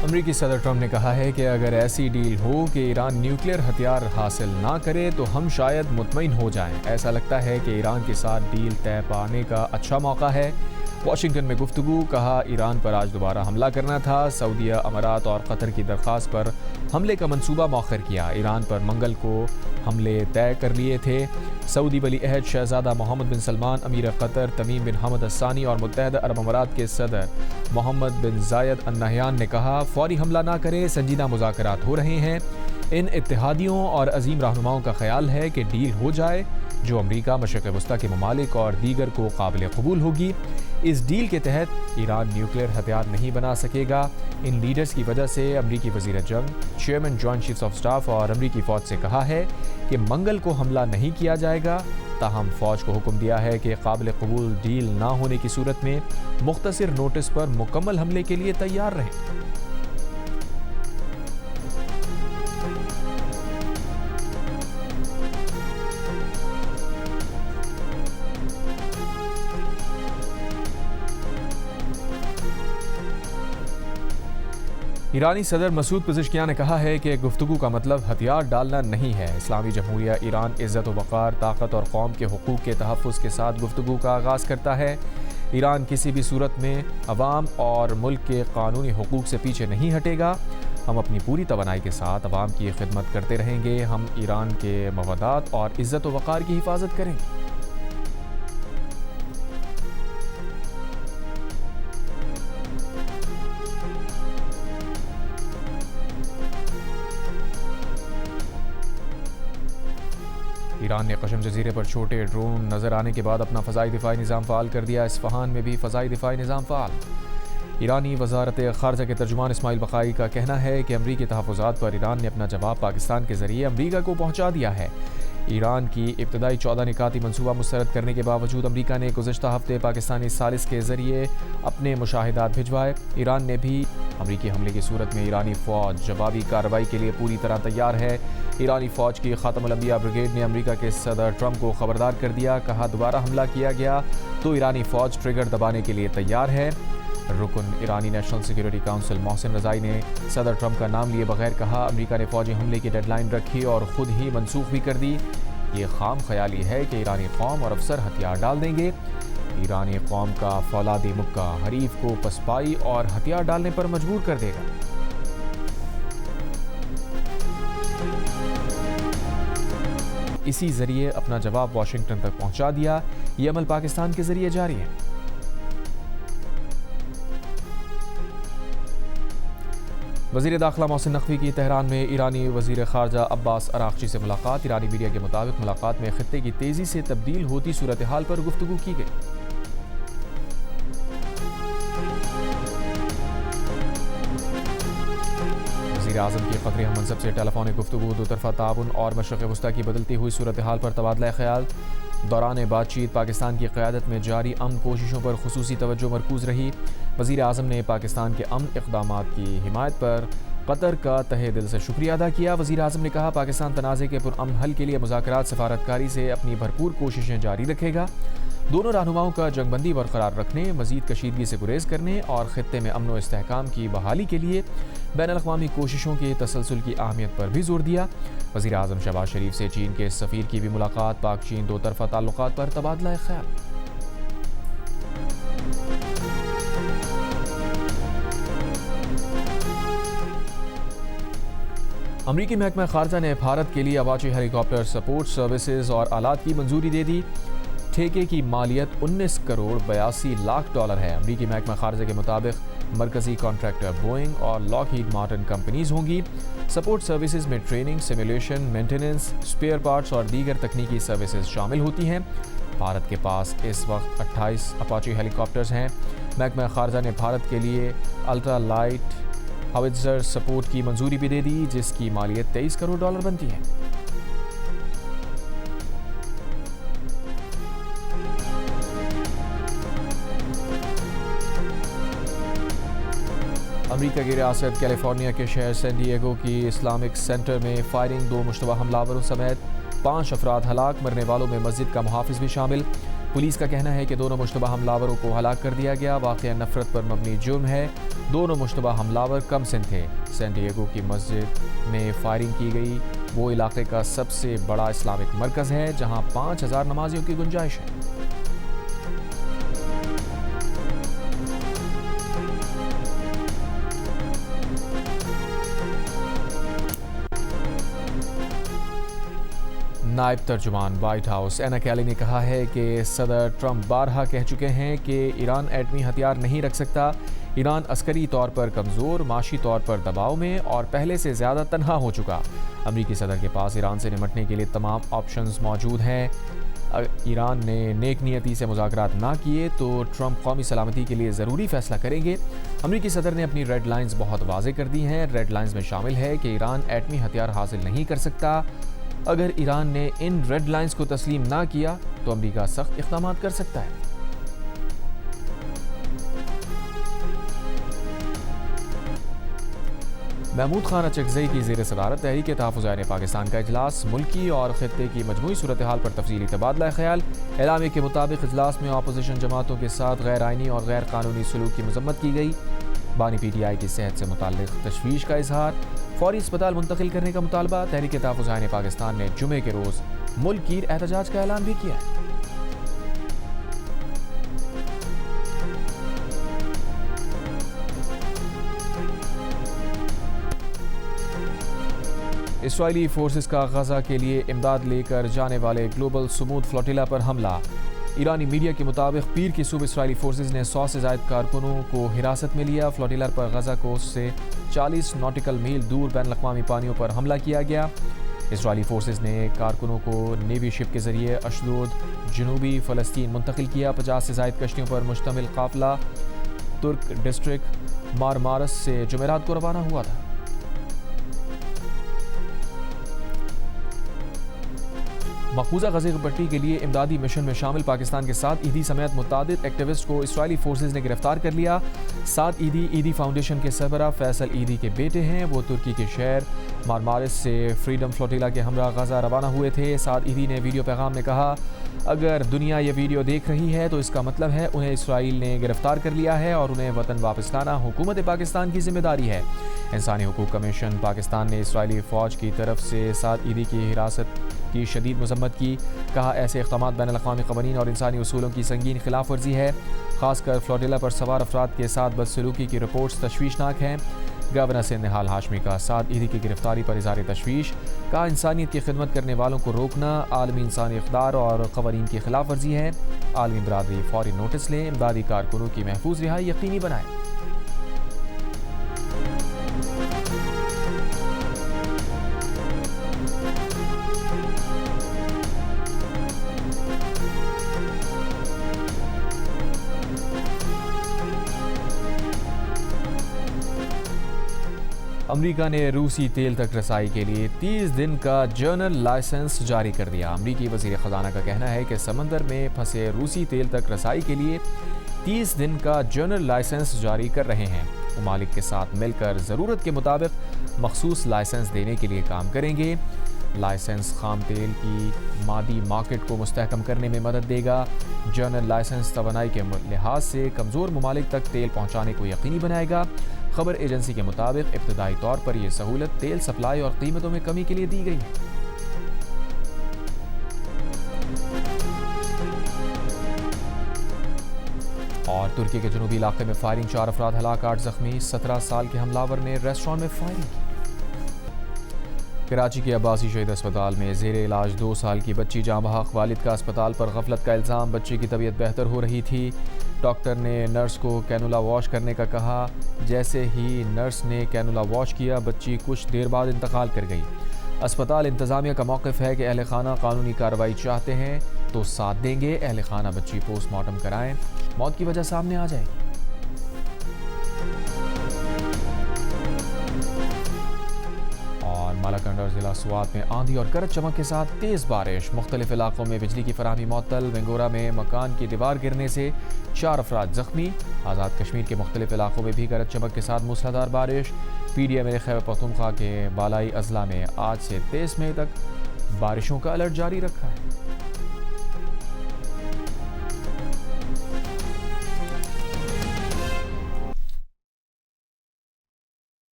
امریکی صدر ٹرمپ نے کہا ہے کہ اگر ایسی ڈیل ہو کہ ایران نیوکلیئر ہتھیار حاصل نہ کرے تو ہم شاید مطمئن ہو جائیں۔ ایسا لگتا ہے کہ ایران کے ساتھ ڈیل طے پانے کا اچھا موقع ہے۔ واشنگٹن میں گفتگو، کہا ایران پر آج دوبارہ حملہ کرنا تھا۔ سعودیہ، امارات اور قطر کی درخواست پر حملے کا منصوبہ مؤخر کیا۔ ایران پر منگل کو حملے طے کر لیے تھے۔ سعودی ولی عہد شہزادہ محمد بن سلمان، امیر قطر تمیم بن حمد الثانی اور متحدہ عرب امارات کے صدر محمد بن زاید ال نہیان نے کہا فوری حملہ نہ کریں، سنجیدہ مذاکرات ہو رہے ہیں۔ ان اتحادیوں اور عظیم رہنماؤں کا خیال ہے کہ ڈیل ہو جائے جو امریکہ، مشرق وسطیٰ کے ممالک اور دیگر کو قابل قبول ہوگی۔ اس ڈیل کے تحت ایران نیوکلیئر ہتھیار نہیں بنا سکے گا۔ ان لیڈرز کی وجہ سے امریکی وزیر جنگ، chairman joint chiefs of staff اور امریکی فوج سے کہا ہے کہ منگل کو حملہ نہیں کیا جائے گا، تاہم فوج کو حکم دیا ہے کہ قابل قبول ڈیل نہ ہونے کی صورت میں مختصر نوٹس پر مکمل حملے کے لیے تیار رہیں۔ ایرانی صدر مسعود پزشکیان نے کہا ہے کہ گفتگو کا مطلب ہتھیار ڈالنا نہیں ہے۔ اسلامی جمہوریہ ایران عزت و وقار، طاقت اور قوم کے حقوق کے تحفظ کے ساتھ گفتگو کا آغاز کرتا ہے۔ ایران کسی بھی صورت میں عوام اور ملک کے قانونی حقوق سے پیچھے نہیں ہٹے گا۔ ہم اپنی پوری توانائی کے ساتھ عوام کی خدمت کرتے رہیں گے۔ ہم ایران کے مفادات اور عزت و وقار کی حفاظت کریں گے۔ ایران نے قشم جزیرے پر چھوٹے ڈرون نظر آنے کے بعد اپنا فضائی دفاعی نظام فعال کر دیا۔ اصفہان میں بھی فضائی دفاعی نظام فعال۔ ایرانی وزارت خارجہ کے ترجمان اسماعیل بقائی کا کہنا ہے کہ امریکی تحفظات پر ایران نے اپنا جواب پاکستان کے ذریعے امریکہ کو پہنچا دیا ہے۔ ایران کی ابتدائی 14 نکاتی منصوبہ مسترد کرنے کے باوجود امریکہ نے گزشتہ ہفتے پاکستانی ثالث کے ذریعے اپنے مشاہدات بھجوائے۔ ایران نے بھی امریکی حملے کی صورت میں ایرانی فوج جوابی کارروائی کے لیے پوری طرح تیار ہے۔ ایرانی فوج کی خاتم الانبیاء بریگیڈ نے امریکہ کے صدر ٹرمپ کو خبردار کر دیا، کہا دوبارہ حملہ کیا گیا تو ایرانی فوج ٹریگر دبانے کے لیے تیار ہے۔ رکن ایرانی نیشنل سیکیورٹی کونسل محسن رضائی نے صدر ٹرمپ کا نام لیے بغیر کہا امریکہ نے فوجی حملے کی ڈیڈ لائن رکھی اور خود ہی منسوخ بھی کر دی۔ یہ خام خیالی ہے کہ ایرانی قوم اور افسر ہتھیار ڈال دیں گے۔ ایرانی قوم کا فولادی مکہ حریف کو پسپائی اور ہتھیار ڈالنے پر مجبور کر دے گا۔ اسی ذریعے اپنا جواب واشنگٹن تک پہنچا دیا۔ یہ عمل پاکستان کے ذریعے جاری ہے۔ وزیر داخلہ محسن نقوی کی تہران میں ایرانی وزیر خارجہ عباس اراغچی سے ملاقات۔ ایرانی میڈیا کے مطابق ملاقات میں خطے کی تیزی سے تبدیل ہوتی صورتحال پر گفتگو کی گئی۔ وزیر اعظم کی قطر ہم منصب سے ٹیلی فونک گفتگو، دو طرفہ تعاون اور مشرق وسطیٰ کی بدلتی ہوئی صورتحال پر تبادلہ خیال۔ دوران بات چیت پاکستان کی قیادت میں جاری امن کوششوں پر خصوصی توجہ مرکوز رہی۔ وزیر اعظم نے پاکستان کے امن اقدامات کی حمایت پر قطر کا تہہ دل سے شکریہ ادا کیا۔ وزیر اعظم نے کہا پاکستان تنازع کے پرامن حل کے لیے مذاکرات سفارتکاری سے اپنی بھرپور کوششیں جاری رکھے گا۔ دونوں رہنماؤں کا جنگ بندی برقرار رکھنے، مزید کشیدگی سے گریز کرنے اور خطے میں امن و استحکام کی بحالی کے لیے بین الاقوامی کوششوں کے تسلسل کی اہمیت پر بھی زور دیا۔ وزیر اعظم شہباز شریف سے چین کے سفیر کی بھی ملاقات، پاک چین دو طرفہ تعلقات پر تبادلہ خیال۔ امریکی محکمہ خارجہ نے بھارت کے لیے اپاچی ہیلی کاپٹر سپورٹ سروسز اور آلات کی منظوری دے دی۔ ٹھیکے کی مالیت 19 کروڑ 82 لاکھ ڈالر ہے۔ امریکی محکمہ خارجہ کے مطابق مرکزی کانٹریکٹر بوئنگ اور لاک ہیڈ مارٹن کمپنیز ہوں گی۔ سپورٹ سروسز میں training, simulation, maintenance, spare parts اور دیگر تکنیکی سروسز شامل ہوتی ہیں۔ بھارت کے پاس اس وقت 28 اپاچی ہیلی کاپٹرز ہیں۔ محکمہ خارجہ نے بھارت کے لیے الٹرا لائٹ ہاوٹزر سپورٹ کی منظوری بھی دے دی، جس کی مالیت 23 کروڑ ڈالر بنتی ہے۔ امریکہ کی ریاست کیلیفورنیا کے شہر سین ڈیگو کی اسلامک سینٹر میں فائرنگ، 2 مشتبہ حملہ آوروں سمیت 5 افراد ہلاک، مرنے والوں میں مسجد کا محافظ بھی شامل۔ پولیس کا کہنا ہے کہ دونوں مشتبہ حملاوروں کو ہلاک کر دیا گیا۔ واقعہ نفرت پر مبنی جرم ہے۔ دونوں مشتبہ حملاور کم سن تھے۔ سین ڈیگو کی مسجد میں فائرنگ کی گئی۔ وہ علاقے کا سب سے بڑا اسلامک مرکز ہے جہاں 5000 نمازیوں کی گنجائش ہے۔ نائب ترجمان وائٹ ہاؤس اینا کیلی نے کہا ہے کہ صدر ٹرمپ بارہا کہہ چکے ہیں کہ ایران ایٹمی ہتھیار نہیں رکھ سکتا۔ ایران عسکری طور پر کمزور، معاشی طور پر دباؤ میں اور پہلے سے زیادہ تنہا ہو چکا۔ امریکی صدر کے پاس ایران سے نمٹنے کے لیے تمام آپشنز موجود ہیں۔ ایران نے نیک نیتی سے مذاکرات نہ کیے تو ٹرمپ قومی سلامتی کے لیے ضروری فیصلہ کریں گے۔ امریکی صدر نے اپنی ریڈ لائنز بہت واضح کر دی ہیں۔ ریڈ لائنز میں شامل ہے کہ ایران ایٹمی ہتھیار حاصل نہیں کر سکتا۔ اگر ایران نے ان ریڈ لائنز کو تسلیم نہ کیا تو امریکہ سخت اقدامات کر سکتا ہے۔ محمود خان اچکزئی کی زیر صدارت تحریک تحفظ آئین پاکستان کا اجلاس، ملکی اور خطے کی مجموعی صورتحال پر تفصیلی تبادلہ خیال۔ اعلامیے کے مطابق اجلاس میں اپوزیشن جماعتوں کے ساتھ غیر آئینی اور غیر قانونی سلوک کی مذمت کی گئی۔ بانی پی ٹی آئی کی صحت سے متعلق تشویش کا اظہار، فوری اسپتال منتقل کرنے کا مطالبہ۔ تحریک تحفظ آئین پاکستان نے جمعے کے روز ملک گیر احتجاج کا اعلان بھی کیا ہے۔ اسرائیلی فورسز کا غزہ کے لیے امداد لے کر جانے والے گلوبل سمود فلوٹیلا پر حملہ۔ ایرانی میڈیا کے مطابق پیر کی صبح اسرائیلی فورسز نے 100 سے زائد کارکنوں کو حراست میں لیا۔ فلوٹیلا پر غزہ کوسٹ سے 40 ناٹیکل میل دور بین الاقوامی پانیوں پر حملہ کیا گیا۔ اسرائیلی فورسز نے کارکنوں کو نیوی شپ کے ذریعے اشدود، جنوبی فلسطین منتقل کیا۔ 50 سے زائد کشتیوں پر مشتمل قافلہ ترک ڈسٹرکٹ مارمارس سے جمعرات کو روانہ ہوا تھا۔ مقبوضہ غزہ پٹی کے لیے امدادی مشن میں شامل پاکستان کے 7 عیدی سمیت متعدد ایکٹیوسٹ کو اسرائیلی فورسز نے گرفتار کر لیا۔ 7 عیدی فاؤنڈیشن کے سربراہ فیصل عیدی کے بیٹے ہیں۔ وہ ترکی کے شہر مارمارس سے فریڈم فلوٹیلا کے ہمراہ غزہ روانہ ہوئے تھے۔ 7 عیدی نے ویڈیو پیغام میں کہا، اگر دنیا یہ ویڈیو دیکھ رہی ہے تو اس کا مطلب ہے انہیں اسرائیل نے گرفتار کر لیا ہے اور انہیں وطن واپس لانا حکومت پاکستان کی ذمہ داری ہے۔ انسانی حقوق کمیشن پاکستان نے اسرائیلی فوج کی طرف سے 7 عیدی کی حراست کی شدید مذمت کی۔ کہا ایسے اقدامات بین الاقوامی قوانین اور انسانی اصولوں کی سنگین خلاف ورزی ہے۔ خاص کر فلوٹیلا پر سوار افراد کے ساتھ بدسلوکی کی رپورٹس تشویشناک ہیں۔ گورنر سندھ نہال ہاشمی کا 7 عیدی کی گرفتاری پر اظہار تشویش۔ کہا انسانیت کی خدمت کرنے والوں کو روکنا عالمی انسانی اقدار اور قوانین کی خلاف ورزی ہے۔ عالمی برادری فوری نوٹس لیں، امدادی کارکنوں کی محفوظ رہائی یقینی بنائے۔ امریکہ نے روسی تیل تک رسائی کے لیے 30 دن کا جنرل لائسنس جاری کر دیا۔ امریکی وزیر خزانہ کا کہنا ہے کہ سمندر میں پھنسے روسی تیل تک رسائی کے لیے 30 دن کا جنرل لائسنس جاری کر رہے ہیں۔ ممالک کے ساتھ مل کر ضرورت کے مطابق مخصوص لائسنس دینے کے لیے کام کریں گے۔ لائسنس خام تیل کی مادی مارکیٹ کو مستحکم کرنے میں مدد دے گا۔ جنرل لائسنس توانائی کے لحاظ سے کمزور ممالک تک تیل پہنچانے کو یقینی بنائے گا۔ خبر ایجنسی کے مطابق ابتدائی طور پر یہ سہولت تیل سپلائی اور قیمتوں میں کمی کے لیے دی گئی ہے۔ اور ترکی کے جنوبی علاقے میں فائرنگ، 4 افراد ہلاک، 8 زخمی۔ 17 سال کے حملاور نے ریسٹورانٹ میں فائرنگ کی۔ کراچی کے عباسی شہید اسپتال میں زیر علاج 2 سال کی بچی جاں بحق، والد کا اسپتال پر غفلت کا الزام۔ بچی کی طبیعت بہتر ہو رہی تھی، ڈاکٹر نے نرس کو کینولا واش کرنے کا کہا۔ جیسے ہی نرس نے کینولا واش کیا، بچی کچھ دیر بعد انتقال کر گئی۔ اسپتال انتظامیہ کا موقف ہے کہ اہل خانہ قانونی کارروائی چاہتے ہیں تو ساتھ دیں گے۔ اہل خانہ بچی پوسٹ مارٹم کرائیں، موت کی وجہ سامنے آ جائے گی۔ مالاکنڈ ضلع سوات میں آندھی اور گرج چمک کے ساتھ تیز بارش، مختلف علاقوں میں بجلی کی فراہمی معطل۔ وینگورا میں مکان کی دیوار گرنے سے 4 افراد زخمی۔ آزاد کشمیر کے مختلف علاقوں میں بھی گرج چمک کے ساتھ موسلادھار بارش۔ پی ڈی ایم نے خیبر پختونخوا کے بالائی اضلاع میں آج سے 23 مئی تک بارشوں کا الرٹ جاری رکھا ہے۔